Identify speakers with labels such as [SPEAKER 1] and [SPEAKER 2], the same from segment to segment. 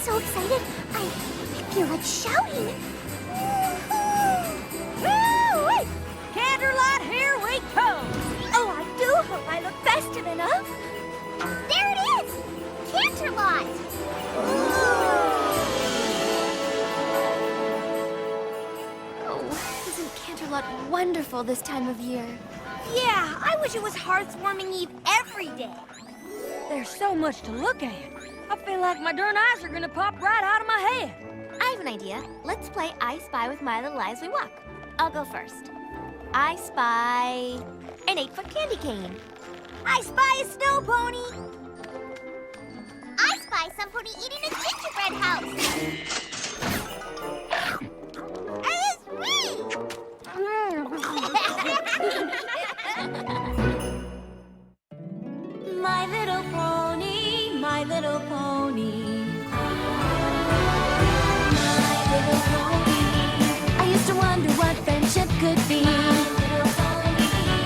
[SPEAKER 1] so excited. I feel like shouting.
[SPEAKER 2] Woo-wee! Candlelight, here we come!
[SPEAKER 1] Oh, I do hope I look festive enough. There it is! Canterlot! Oh, isn't Canterlot wonderful this time of year?
[SPEAKER 2] Yeah, I wish it was Hearthwarming Eve every day. There's so much to look at. I feel like my darn eyes are gonna pop right out of my head.
[SPEAKER 1] I have an idea. Let's play I Spy with my little eye as we walk. I'll go first. I spy an 8-foot candy cane.
[SPEAKER 2] I spy a snow pony.
[SPEAKER 1] I spy some pony eating a gingerbread house. It's me!
[SPEAKER 2] My little pony, my little pony. My little pony.
[SPEAKER 1] I used to wonder what friendship could be.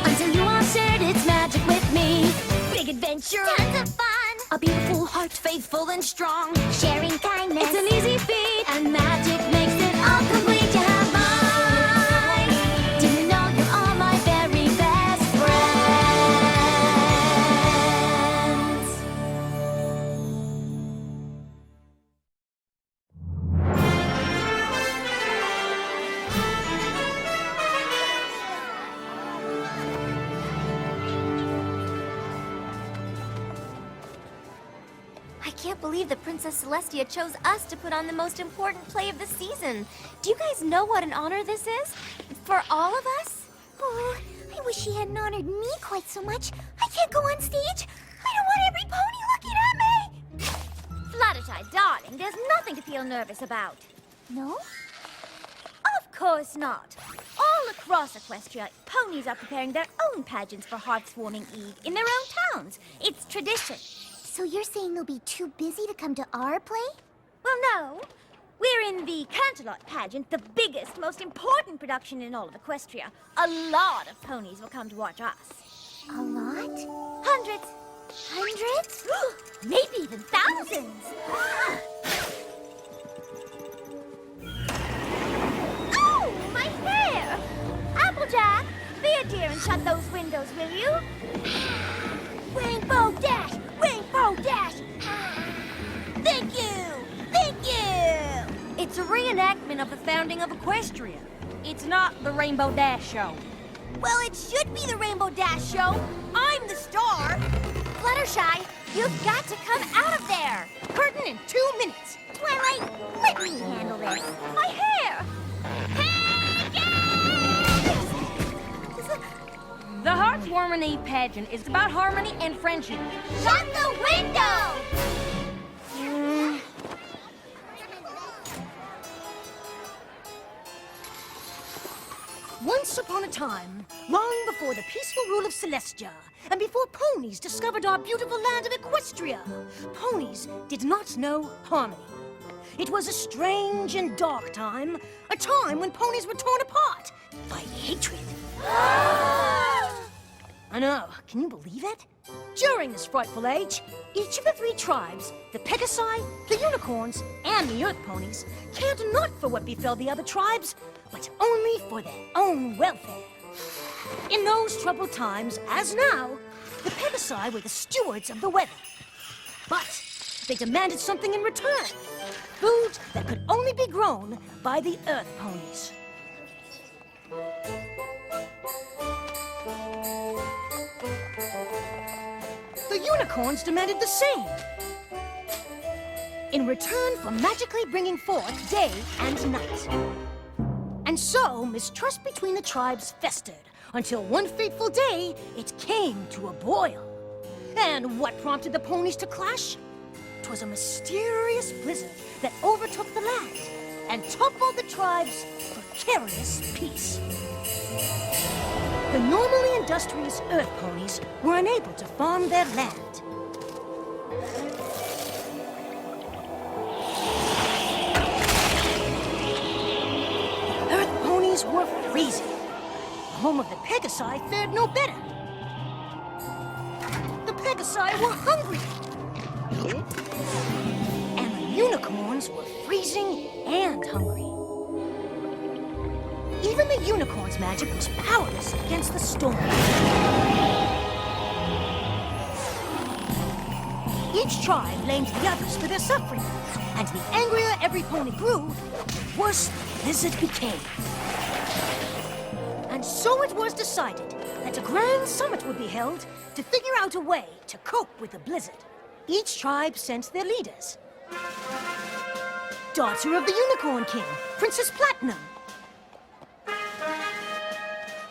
[SPEAKER 1] Until you all shared its magic with me.
[SPEAKER 2] Big adventure.
[SPEAKER 1] Tons of fun.
[SPEAKER 2] A beautiful heart, faithful and strong.
[SPEAKER 1] Sharing kindness.
[SPEAKER 2] It's an easy feat.
[SPEAKER 1] And magic makes it all complete. You have mine. Do you know you're all my very best friends? I can't believe that Princess Celestia chose us to put on the most important play of the season. Do you guys know what an honor this is? For all of us? Oh, I wish she hadn't honored me quite so much. I can't go on stage. I don't want every pony looking at me.
[SPEAKER 2] Fluttershy, darling, there's nothing to feel nervous about.
[SPEAKER 1] No?
[SPEAKER 2] Of course not. All across Equestria, ponies are preparing their own pageants for Hearthwarming Eve in their own towns. It's tradition.
[SPEAKER 1] So you're saying they'll be too busy to come to our play?
[SPEAKER 2] Well, no. We're in the Canterlot pageant, the biggest, most important production in all of Equestria. A lot of ponies will come to watch us.
[SPEAKER 1] A lot?
[SPEAKER 2] Hundreds.
[SPEAKER 1] Hundreds?
[SPEAKER 2] Maybe even thousands. Oh, my hair! Applejack, be a dear and shut those windows, will you? Rainbow Dash! Rainbow Dash! Thank you! Thank you! It's a reenactment of the founding of Equestria. It's not the Rainbow Dash show. Well, it should be the Rainbow Dash show. I'm the star.
[SPEAKER 1] Fluttershy, you've got to come out of there.
[SPEAKER 2] Curtain in 2 minutes.
[SPEAKER 1] Twilight, let me handle this.
[SPEAKER 2] My hair! The Hearthwarming Eve pageant is about harmony and friendship.
[SPEAKER 1] Shut the window!
[SPEAKER 3] Once upon a time, long before the peaceful rule of Celestia, and before ponies discovered our beautiful land of Equestria, ponies did not know harmony. It was a strange and dark time, a time when ponies were torn apart by hatred. I know, can you believe it? During this frightful age, each of the 3 tribes, the Pegasi, the Unicorns, and the Earth Ponies, cared not for what befell the other tribes, but only for their own welfare. In those troubled times, as now, the Pegasi were the stewards of the weather. But they demanded something in return, food that could only be grown by the Earth Ponies. The Unicorns demanded the same, in return for magically bringing forth day and night. And so, mistrust between the tribes festered, until one fateful day, it came to a boil. And what prompted the ponies to clash? 'Twas a mysterious blizzard that overtook the land and toppled the tribes' precarious peace. The normally industrious Earth Ponies were unable to farm their land. Earth Ponies were freezing. The home of the Pegasi fared no better. The Pegasi were hungry. And the Unicorns unicorns were freezing and hungry. Even the unicorn's magic was powerless against the storm. Each tribe blamed the others for their suffering, and the angrier every pony grew, the worse the blizzard became. And so it was decided that a grand summit would be held to figure out a way to cope with the blizzard. Each tribe sent their leaders. Daughter of the Unicorn King, Princess Platinum.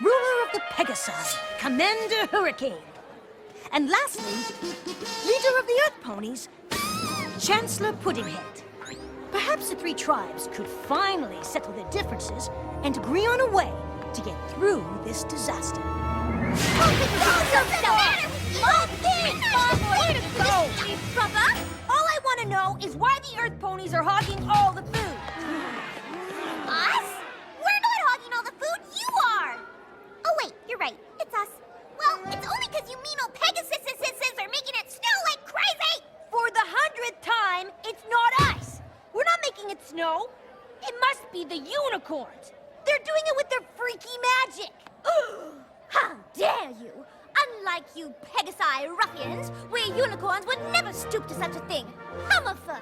[SPEAKER 3] Ruler of the Pegasi, Commander Hurricane. And lastly, leader of the Earth Ponies, Chancellor Puddinghead. Perhaps the three tribes could finally settle their differences and agree on a way to get through this disaster.
[SPEAKER 2] All I want to know is why the Earth Ponies are hogging all the food.
[SPEAKER 1] Us? We're not hogging all the food, you are! Oh wait, you're right, it's us. Well, it's only because you mean old Pegasuses are making it snow like crazy!
[SPEAKER 2] For the 100th time, it's not us. We're not making it snow. It must be the unicorns. They're doing it with their freaky magic.
[SPEAKER 1] How dare you! Unlike you Pegasi ruffians, we unicorns would never stoop to such a thing. Hummerfur!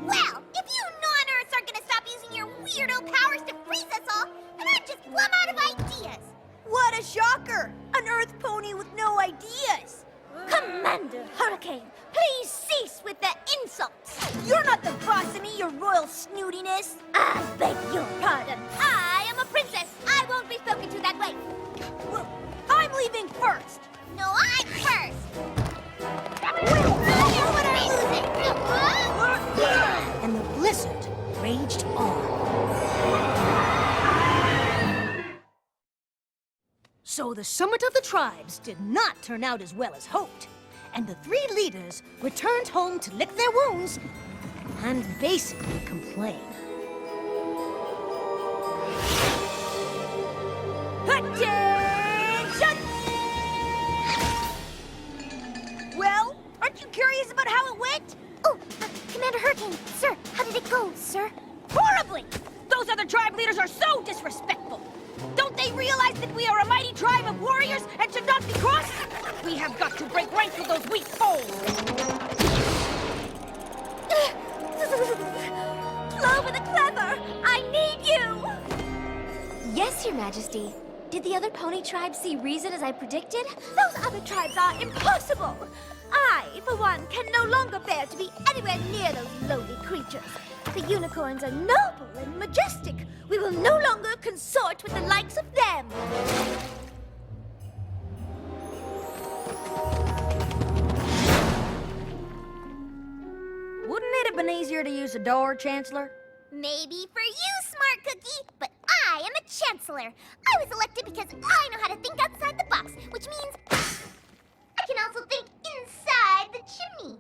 [SPEAKER 1] Well, if you non-Earths are gonna stop using your weirdo powers to freeze us all, then I'm just plumb out of ideas!
[SPEAKER 2] What a shocker! An Earth Pony with no ideas.
[SPEAKER 1] Commander Hurricane, please cease with the insults!
[SPEAKER 2] You're not the boss of me, your royal snootiness.
[SPEAKER 1] I beg your pardon. I am a princess. I won't be spoken to that way.
[SPEAKER 2] Well, I'm leaving first.
[SPEAKER 1] No, I'm first.
[SPEAKER 3] And the blizzard raged on. So the summit of the tribes did not turn out as well as hoped, and the three leaders returned home to lick their wounds and basically complain.
[SPEAKER 2] Attention! Well, aren't you curious about how it went?
[SPEAKER 1] Oh, Commander Hurricane, sir, how did it go, sir?
[SPEAKER 2] Horribly! Those other tribe leaders are so disrespectful. Don't they realize that we are a mighty tribe of warriors and should not be crossed? We have got to break ranks with those weak foes.
[SPEAKER 1] Clover the Clever, I need you! Yes, Your Majesty. Did the other pony tribes see reason as I predicted? Those other tribes are impossible! I, for one, can no longer bear to be anywhere near those lowly creatures. The unicorns are noble and majestic. We will no longer consort with the likes of them.
[SPEAKER 2] Wouldn't it have been easier to use a door, Chancellor?
[SPEAKER 1] Maybe for you, Smart Cookie, but I am a Chancellor. I was elected because I know how to think outside the box, which means I can also think inside the chimney.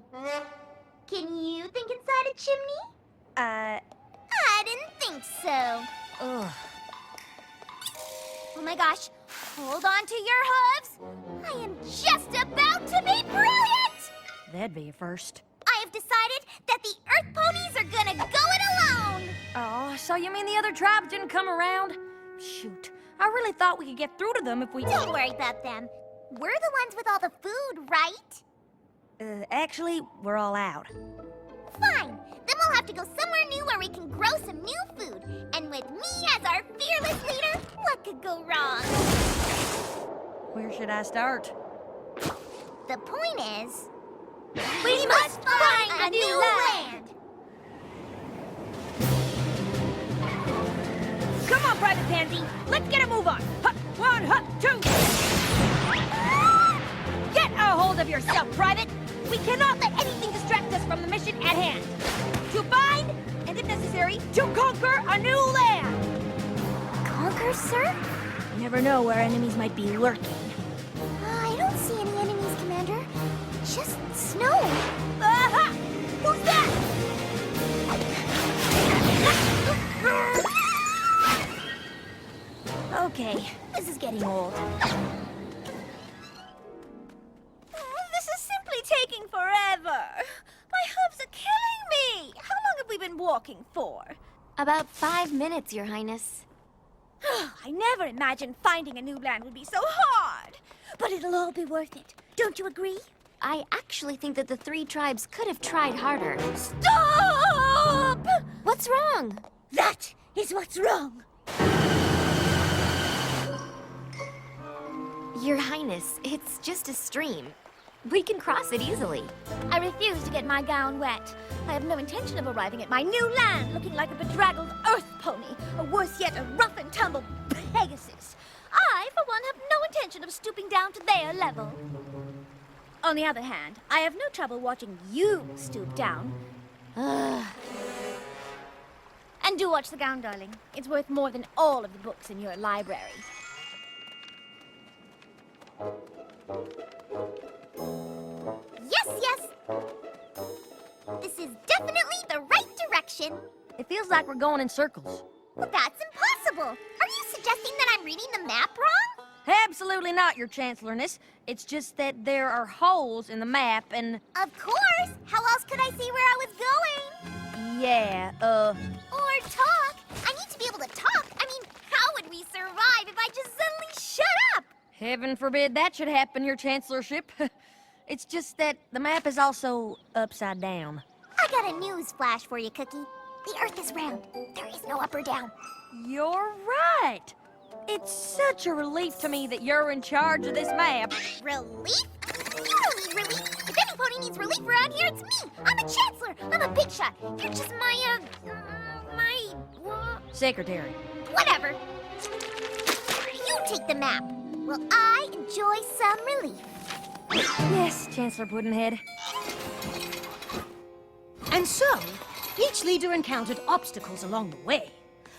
[SPEAKER 1] Can you think inside a chimney? I didn't think so.
[SPEAKER 2] Ugh.
[SPEAKER 1] Oh my gosh, hold on to your hooves. I am just about to be brilliant!
[SPEAKER 2] That'd be a first.
[SPEAKER 1] I have decided that the Earth Ponies are gonna go it alone!
[SPEAKER 2] Oh, so you mean the other tribes didn't come around? Shoot, I really thought we could get through to them if we...
[SPEAKER 1] Don't worry about them. We're the ones with all the food, right?
[SPEAKER 2] Actually, we're all out.
[SPEAKER 1] Fine. Then we'll have to go somewhere new where we can grow some new food. And with me as our fearless leader, what could go wrong?
[SPEAKER 2] Where should I start?
[SPEAKER 1] The point is, we must find a new land!
[SPEAKER 2] Come on, Private Pansy. Let's get a move on. Hup, one, hup, two. Get a hold of yourself, Private. We cannot let anything distract us from the mission at hand. To find, and if necessary, to conquer a new land.
[SPEAKER 1] Conquer, sir?
[SPEAKER 2] You never know where enemies might be lurking.
[SPEAKER 1] I don't see any enemies, Commander. Just snow.
[SPEAKER 2] Aha! Who's that? Okay, this is getting old.
[SPEAKER 1] This is simply taking forever. My hooves are killing me. How
[SPEAKER 2] walking for?
[SPEAKER 1] About 5 minutes, Your Highness.
[SPEAKER 2] I never imagined finding a new land would be so hard. But it'll all be worth it. Don't you agree?
[SPEAKER 1] I actually think that the 3 tribes could have tried harder.
[SPEAKER 2] Stop!
[SPEAKER 1] What's wrong?
[SPEAKER 2] That is what's wrong.
[SPEAKER 1] Your Highness, it's just a stream. We can cross it easily.
[SPEAKER 2] I refuse to get my gown wet. I have no intention of arriving at my new land looking like a bedraggled earth pony, or worse yet, a rough and tumble Pegasus. I, for one, have no intention of stooping down to their level. On the other hand, I have no trouble watching you stoop down. And do watch the gown, darling. It's worth more than all of the books in your library.
[SPEAKER 4] Yes, yes. This is definitely the right direction.
[SPEAKER 2] It feels like we're going in circles.
[SPEAKER 4] Well, that's impossible. Are you suggesting that I'm reading the map wrong?
[SPEAKER 2] Absolutely not, Your Chancellorness. It's just that there are holes in the map and...
[SPEAKER 4] Of course. How else could I see where I was going?
[SPEAKER 2] Yeah,
[SPEAKER 4] Or talk. I need to be able to talk. I mean, how would we survive if I just suddenly shut up?
[SPEAKER 2] Heaven forbid that should happen, Your Chancellorship. It's just that the map is also upside down.
[SPEAKER 4] I got a news flash for you, Cookie. The Earth is round. There is no up or down.
[SPEAKER 2] You're right. It's such a relief to me that you're in charge of this map.
[SPEAKER 4] Relief? You don't need relief. If any pony needs relief around here, it's me. I'm a chancellor. I'm a big shot. You're just my,
[SPEAKER 2] Secretary.
[SPEAKER 4] whatever. You take the map. Will I enjoy some relief?
[SPEAKER 2] Yes, Chancellor Puddinhead.
[SPEAKER 3] And so, each leader encountered obstacles along the way.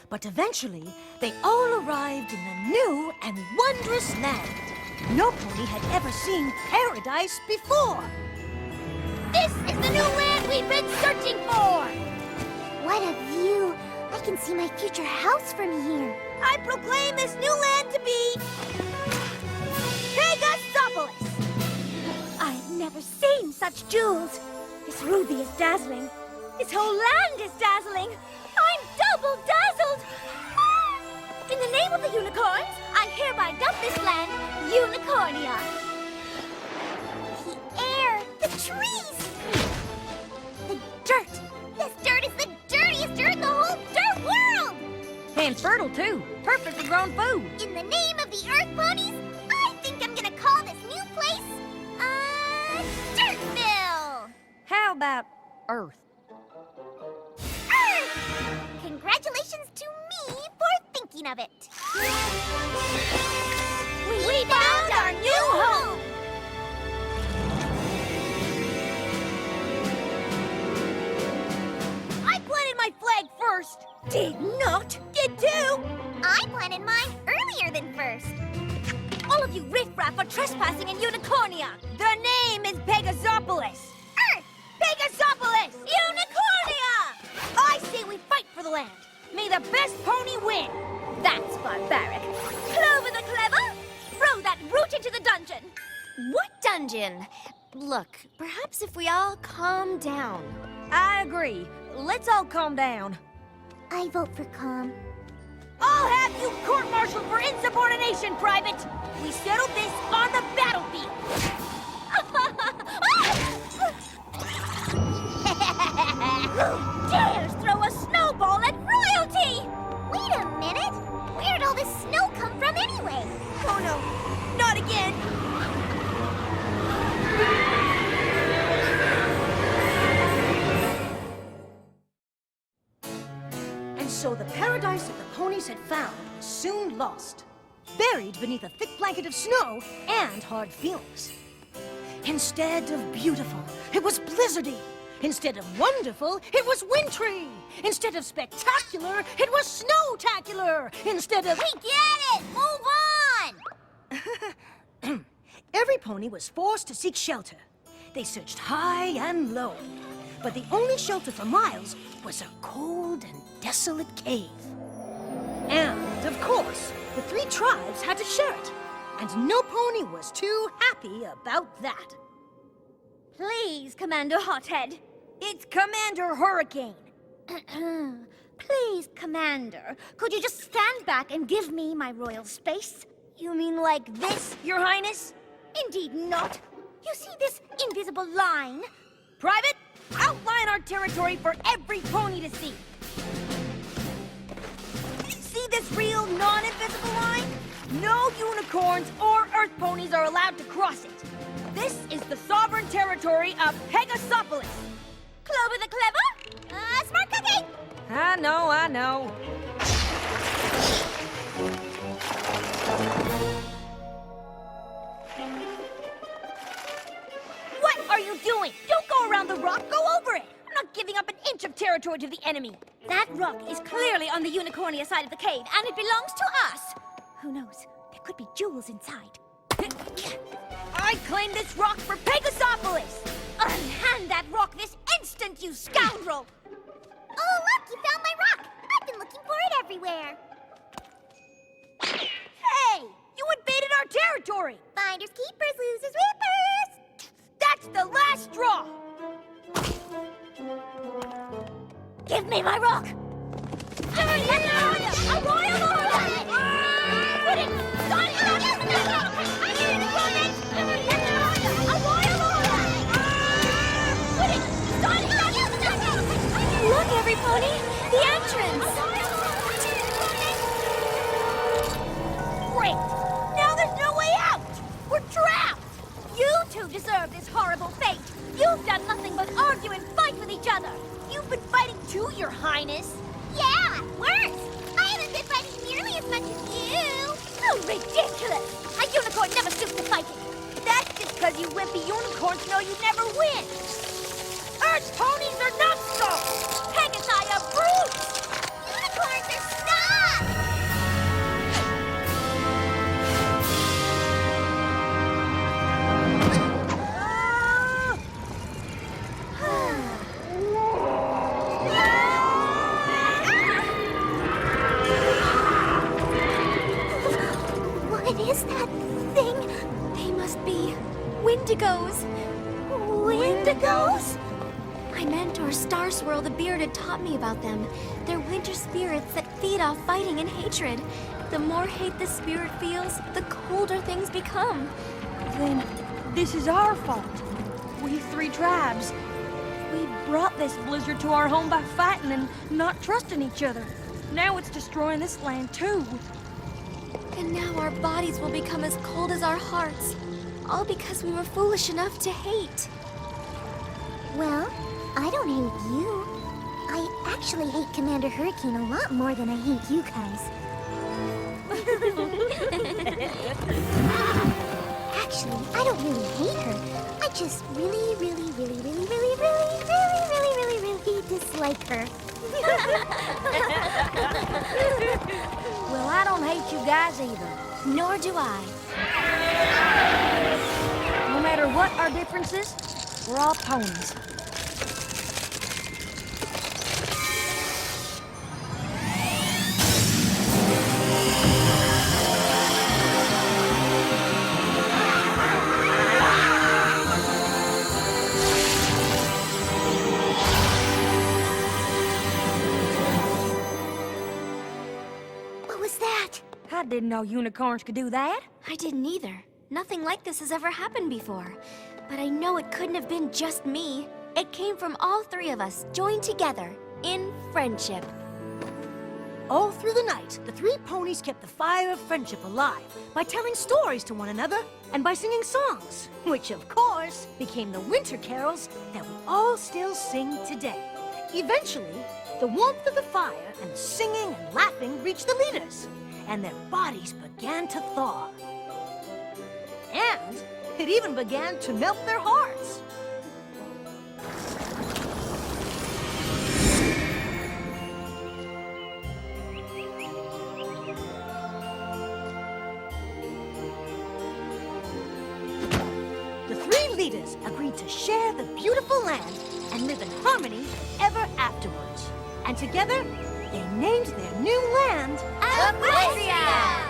[SPEAKER 3] But eventually, they all arrived in the new and wondrous land. No pony had ever seen paradise before.
[SPEAKER 4] This is the new land we've been searching for! What a view! I can see my future house from here.
[SPEAKER 2] I proclaim this new land to be... Pegasopolis! I've never seen such jewels. This ruby is dazzling. This whole land is dazzling. I'm double dazzled! In the name of the unicorns, I hereby dub this land Unicornia.
[SPEAKER 4] The air, the trees, the dirt. This dirt is the dirtiest dirt in the whole dirt world!
[SPEAKER 2] And fertile, too. Perfectly grown food.
[SPEAKER 4] In the name of the Earth Ponies, I think I'm gonna call this new place, Dirtville!
[SPEAKER 2] How about Earth?
[SPEAKER 4] Earth! Congratulations to me for thinking of it. We found our new home!
[SPEAKER 2] I planted my flag first. Did not get to.
[SPEAKER 4] I planted mine earlier than first.
[SPEAKER 2] All of you riffraff are trespassing in Unicornia. The name is Pegasopolis.
[SPEAKER 4] Earth!
[SPEAKER 2] Pegasopolis! Unicornia! I say we fight for the land. May the best pony win. That's barbaric. Clover the clever, throw that brute into the dungeon.
[SPEAKER 1] What dungeon? Look, perhaps if we all calm down.
[SPEAKER 2] I agree. Let's all calm down.
[SPEAKER 4] I vote for calm.
[SPEAKER 2] I'll have you court-martialed for insubordination, Private. We settled this on the battlefield. Who dares throw a snowball at royalty?
[SPEAKER 4] Wait a minute! Where did all this snow come from anyway?
[SPEAKER 2] Oh no, not again.
[SPEAKER 3] And so the paradise that the ponies had found was soon lost, buried beneath a thick blanket of snow and hard feelings. Instead of beautiful, it was blizzardy. Instead of wonderful, it was wintry. Instead of spectacular, it was snowtacular. Instead of...
[SPEAKER 4] We get it! Move on!
[SPEAKER 3] Every pony was forced to seek shelter. They searched high and low. But the only shelter for miles was a cold and desolate cave. And, of course, the 3 tribes had to share it. And no pony was too happy about that.
[SPEAKER 2] Please, Commander Hothead. It's Commander Hurricane.
[SPEAKER 4] Please, Commander, could you just stand back and give me my royal space?
[SPEAKER 2] You mean like this, Your Highness?
[SPEAKER 4] Indeed not. You see this invisible line?
[SPEAKER 2] Private, outline our territory for every pony to see. See this real non-invisible line? No unicorns or earth ponies are allowed to cross it. This is the sovereign territory of Pegasopolis.
[SPEAKER 4] Clover the Clever? Smart cookie!
[SPEAKER 2] I know. What are you doing? Don't go around the rock, go over it! I'm not giving up an inch of territory to the enemy.
[SPEAKER 4] That rock is clearly on the unicornia side of the cave, and it belongs to us. Who knows? There could be jewels inside.
[SPEAKER 2] I claim this rock for Pegasopolis!
[SPEAKER 4] Unhand that rock this instant, you scoundrel! Oh, look! You found my rock! I've been looking for it everywhere.
[SPEAKER 2] Hey! You invaded our territory!
[SPEAKER 4] Finders keepers, losers whippers!
[SPEAKER 2] That's the last straw!
[SPEAKER 4] Give me my rock! A royal order! Put it! Start it! I need it, woman! A royal order! Put it! Start it!
[SPEAKER 1] Look, every pony! The entrance!
[SPEAKER 2] Great! Now there's no way out! We're trapped!
[SPEAKER 4] You two deserve this horrible fate! You've done nothing but argue and fight with each other!
[SPEAKER 2] You've been fighting too, Your Highness!
[SPEAKER 4] Yeah, worse! I haven't been fighting nearly as much as you! Oh, ridiculous! A unicorn never stoops to fighting!
[SPEAKER 2] That's just because you wimpy unicorns know you never win! Earth ponies are numbskulls!
[SPEAKER 4] Pegasi are brutes! Unicorns are stuck! What is that thing?
[SPEAKER 1] They must be Wendigos.
[SPEAKER 4] Wendigos?
[SPEAKER 1] My mentor, Star Swirl the Bearded, taught me about them. They're winter spirits that feed off fighting and hatred. The more hate the spirit feels, the colder things become.
[SPEAKER 2] Then this is our fault. We three tribes. We brought this blizzard to our home by fighting and not trusting each other. Now it's destroying this land too.
[SPEAKER 1] And now our bodies will become as cold as our hearts. All because we were foolish enough to hate.
[SPEAKER 4] Well, I don't hate you. I actually hate Commander Hurricane a lot more than I hate you guys. Actually, I don't really hate her. I just really dislike her.
[SPEAKER 2] Well, I don't hate you guys either.
[SPEAKER 1] Nor do I.
[SPEAKER 2] No matter what our differences, we're all ponies.
[SPEAKER 4] What was that?
[SPEAKER 2] I didn't know unicorns could do that.
[SPEAKER 1] I didn't either. Nothing like this has ever happened before. But I know it couldn't have been just me. It came from all three of us, joined together, in friendship.
[SPEAKER 3] All through the night, the three ponies kept the fire of friendship alive by telling stories to one another and by singing songs, which of course became the winter carols that we all still sing today. Eventually, the warmth of the fire and the singing and laughing reached the leaders, and their bodies began to thaw. And it even began to melt their hearts. The three leaders agreed to share the beautiful land and live in harmony ever afterwards. And together, they named their new land
[SPEAKER 4] Equestria!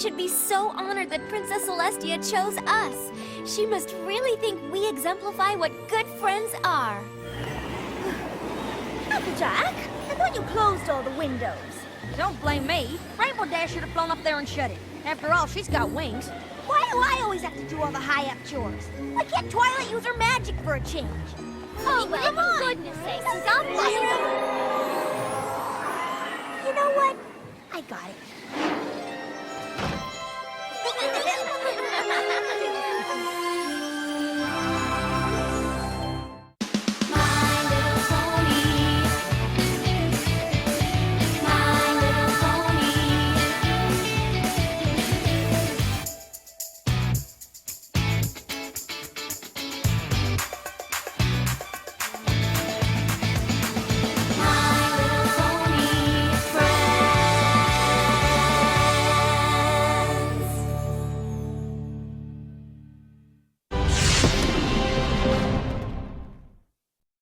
[SPEAKER 1] should be so honored that Princess Celestia chose us. She must really think we exemplify what good friends are.
[SPEAKER 4] Applejack, I thought you closed all the windows.
[SPEAKER 2] Don't blame me. Rainbow Dash should have flown up there and shut it. After all, she's got wings.
[SPEAKER 4] Why do I always have to do all the high-up chores? Why can't Twilight use her magic for a change?
[SPEAKER 1] Oh, well,
[SPEAKER 4] come on.
[SPEAKER 1] for goodness sakes, stop playing.
[SPEAKER 4] You know what? I got it.